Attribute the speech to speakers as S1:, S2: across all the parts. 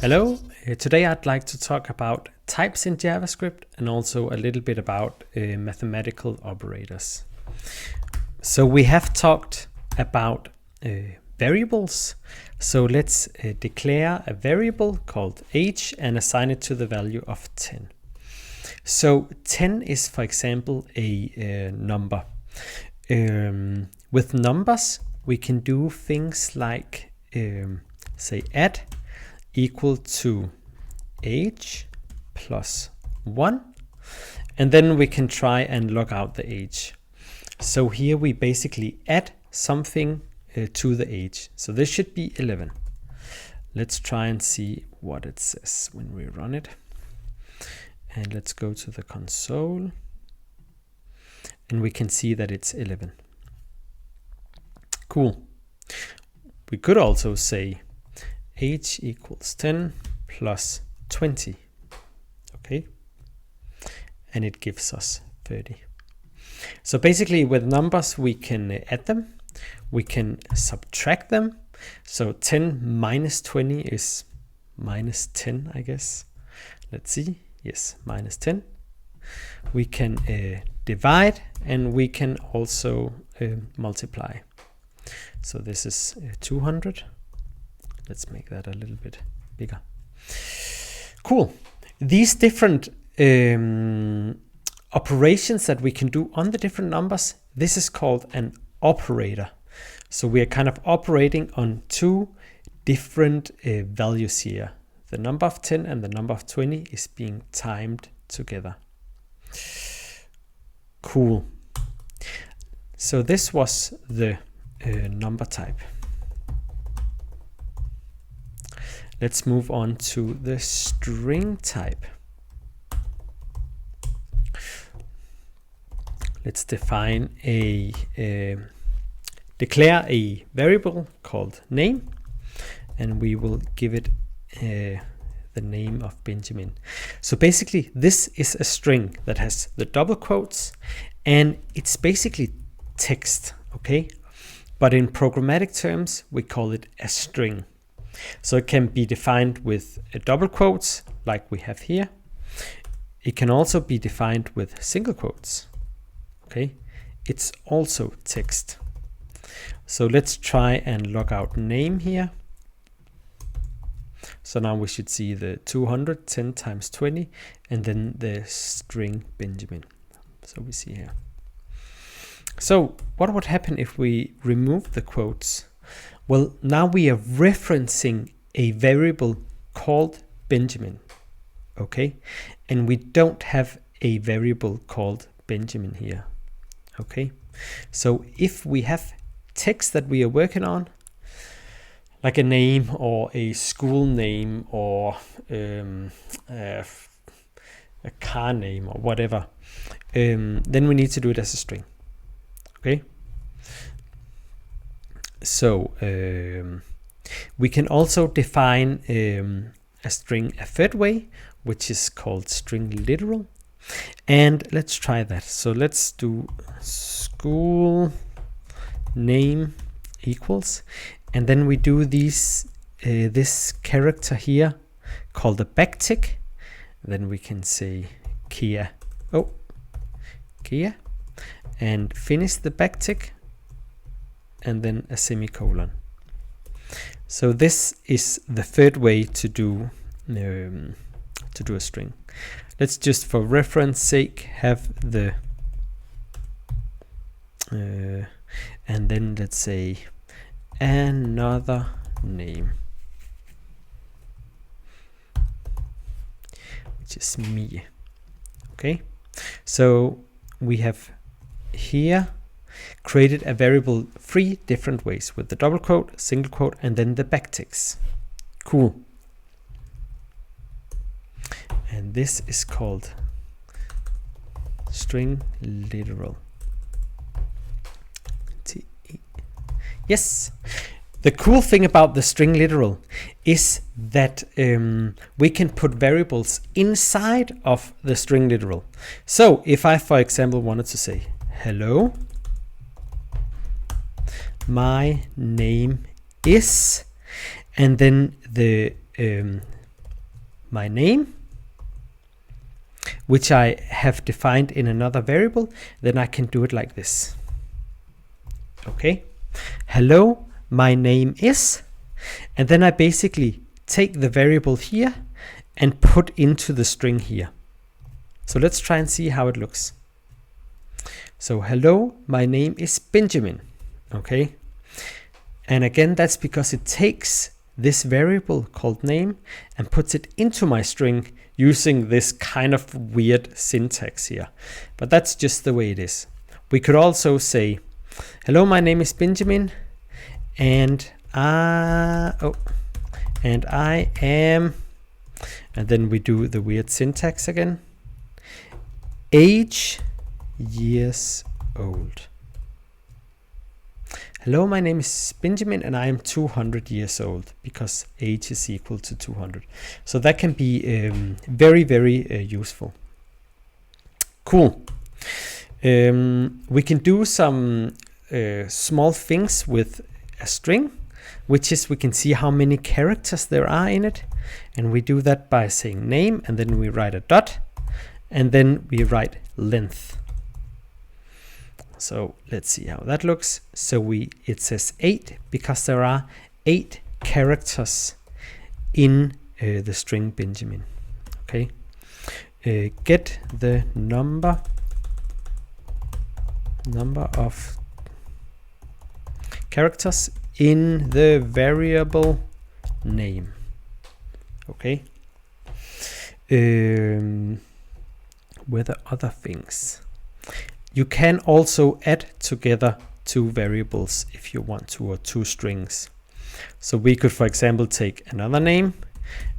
S1: Hello, today I'd like to talk about types in JavaScript and also a little bit about mathematical operators. So we have talked about variables. So let's declare a variable called age and assign it to the value of 10. So 10 is, for example, a number. With numbers, we can do things like say add equal to age plus 1, and then we can try and log out the age. So here we basically add something to the age. So this should be 11. Let's try and see what it says when we run it. And let's go to the console. And we can see that it's 11. Cool. We could also say age equals 10 plus 20. Okay. And it gives us 30. So basically with numbers we can add them. We can subtract them. So 10 minus 20 is minus 10, I guess. Let's see. Yes, minus 10. We can divide, and we can also multiply. So this is 200. Let's make that a little bit bigger. Cool. These different operations that we can do on the different numbers, this is called an operator. So we are kind of operating on two different values here. The number of 10 and the number of 20 is being timed together. Cool. So this was the number type. Let's move on to the string type. Let's define declare a variable called name, and we will give it the name of Benjamin. So basically this is a string that has the double quotes, and it's basically text, okay? But in programmatic terms, we call it a string. So it can be defined with double quotes like we have here. It can also be defined with single quotes. Okay, it's also text. So let's try and log out name here. So now we should see the 210 times 20 and then the string Benjamin. So we see here. So what would happen if we remove the quotes? Well, now we are referencing a variable called Benjamin, okay? And we don't have a variable called Benjamin here, okay? So if we have text that we are working on, like a name or a school name or a car name or whatever, then we need to do it as a string, okay? So we can also define a string a third way, which is called string literal. And let's try that. So let's do school name equals, and then we do these this character here called a backtick. Then we can say Kia, Kia, and finish the backtick, and then a semicolon. So this is the third way to do a string. Let's just, for reference sake, have the and then let's say another name, which is me. Okay, so we have here created a variable 3 different ways, with the double quote, single quote, and then the backticks. Cool. And this is called string literal. Yes. The cool thing about the string literal is that we can put variables inside of the string literal. So if I, for example, wanted to say, hello, my name is, and then the my name, which I have defined in another variable, then I can do it like this. Okay, hello, my name is, and then I basically take the variable here and put into the string here. So let's try and see how it looks. So hello, my name is Benjamin. Okay, and again, that's because it takes this variable called name and puts it into my string using this kind of weird syntax here. But that's just the way it is. We could also say, hello, my name is Benjamin, and I am, and then we do the weird syntax again, age years old. Hello, my name is Benjamin and I am 200 years old, because age is equal to 200. So that can be very, very useful. Cool. We can do some small things with a string, which is we can see how many characters there are in it. And we do that by saying name, and then we write a dot, and then we write length. So let's see how that looks. So it says 8 because there are 8 characters in the string Benjamin. Okay. Get the number of characters in the variable name. Okay. Were there other things? You can also add together 2 variables if you want to, or 2 strings. So we could, for example, take another name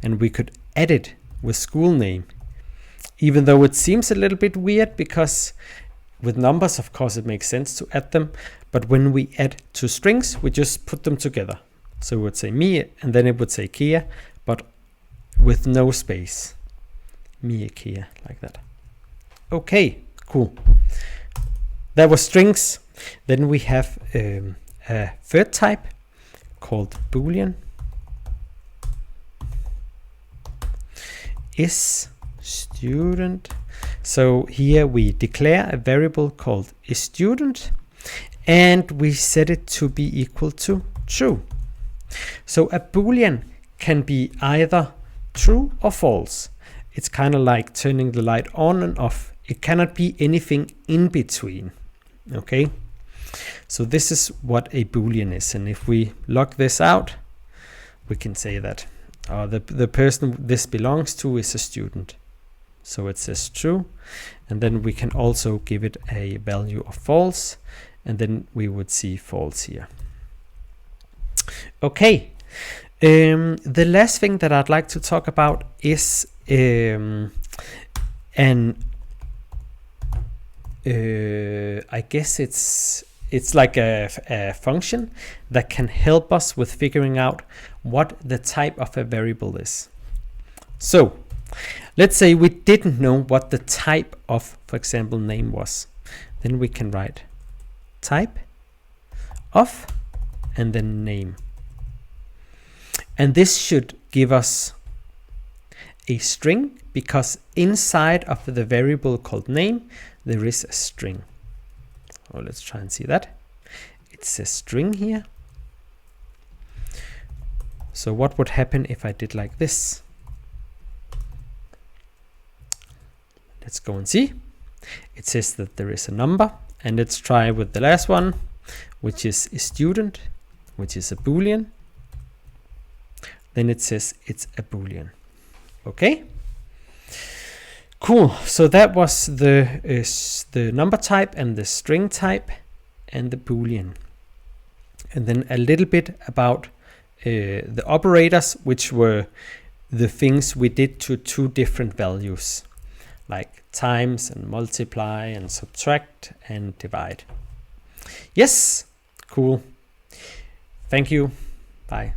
S1: and we could add it with school name, even though it seems a little bit weird because with numbers, of course, it makes sense to add them. But when we add 2 strings, we just put them together. So it would say me, and then it would say Kia, but with no space. Me, Kia, like that. Okay, cool. That was strings. Then we have a third type called boolean. Is student. So here we declare a variable called is student, and we set it to be equal to true. So a boolean can be either true or false. It's kind of like turning the light on and off. It cannot be anything in between. Okay, so this is what a boolean is, and if we log this out, we can say that the person this belongs to is a student. So it says true, and then we can also give it a value of false, and then we would see false here. Okay, the last thing that I'd like to talk about is I guess it's like a function that can help us with figuring out what the type of a variable is. So let's say we didn't know what the type of, for example, name was. Then we can write type of and then name. And this should give us a string, because inside of the variable called name there is a string. Oh, let's try and see that. It's a string here. So what would happen if I did like this? Let's go and see. It says that there is a number, and let's try with the last one, which is a student, which is a boolean. Then it says it's a boolean. Okay. Cool. So that was the number type and the string type and the boolean. And then a little bit about the operators, which were the things we did to 2 different values, like times and multiply and subtract and divide. Yes. Cool. Thank you. Bye.